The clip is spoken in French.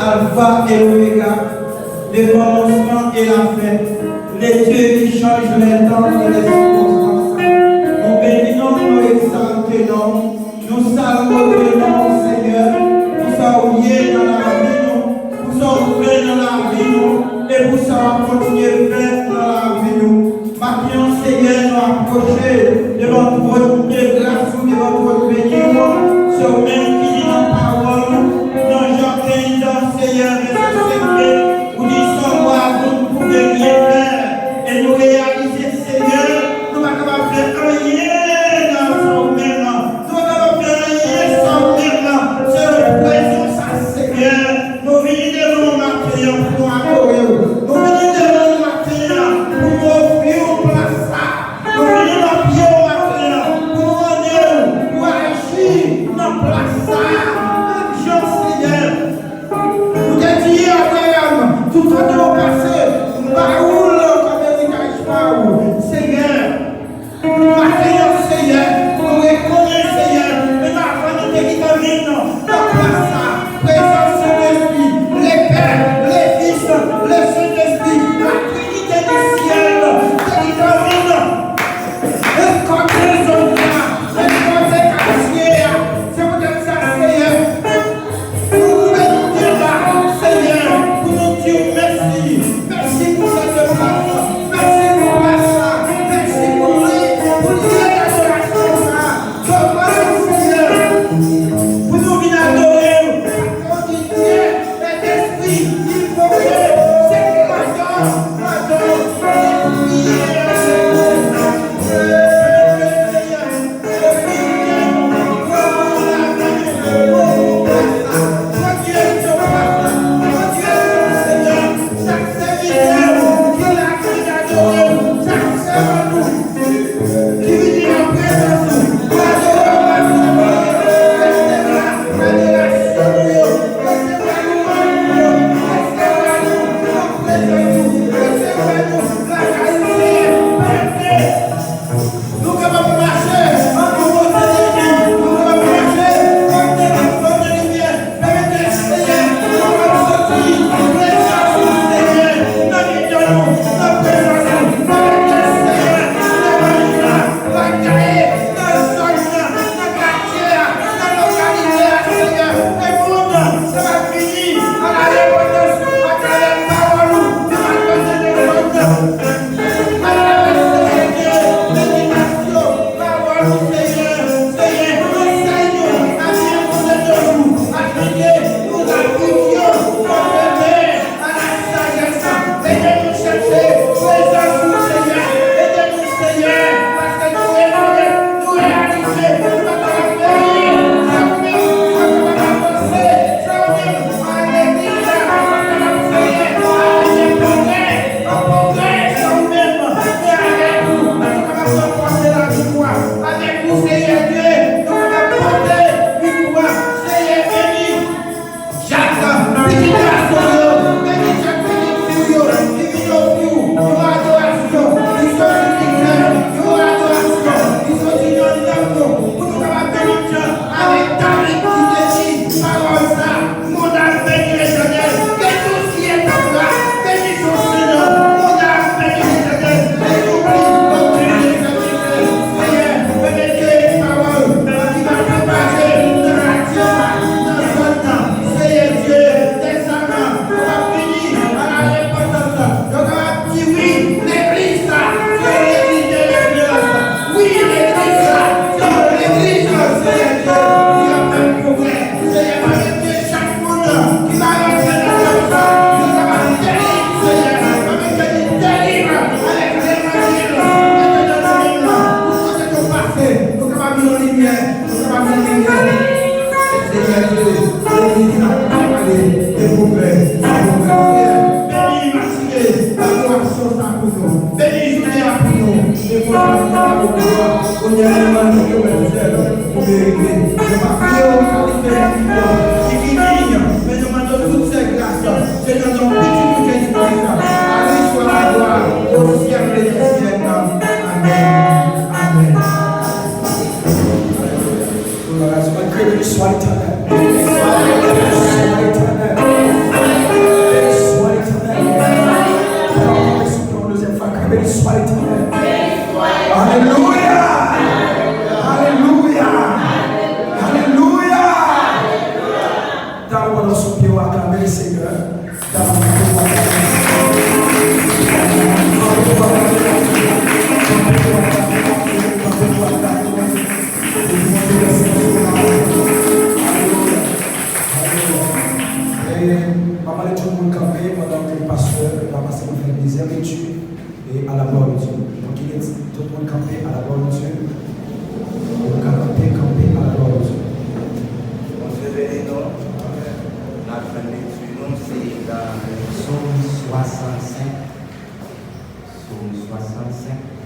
Alpha et Omega, le commencement et la fin, les dieux qui changent les temps et les circonstances. Nous bénissons, nous exaltons, nous saluons le nom, Seigneur, pour s'oublier dans la vie, pour s'ouvrir dans la vie, et pour ça continuer à faire dans la vie. Maintenant, Seigneur, nous approcher de votre grâce, de votre bénédiction, sur même qui dit dans la parole, dans Jean 15, Seigneur, vous dites sans voir, vous ne pouvez rien faire, et nous réaliser, Seigneur, nous ne sommes pas capables de faire rien dans son même, nous ne sommes pas capables de faire rien sans même, c'est le présence à Seigneur, nous venons devant matin pour nous accorder, nous venons devant le matin pour nous offrir une place, nous venons dans le pied au matin pour nous demander, pour agir dans la place. Psaume 65.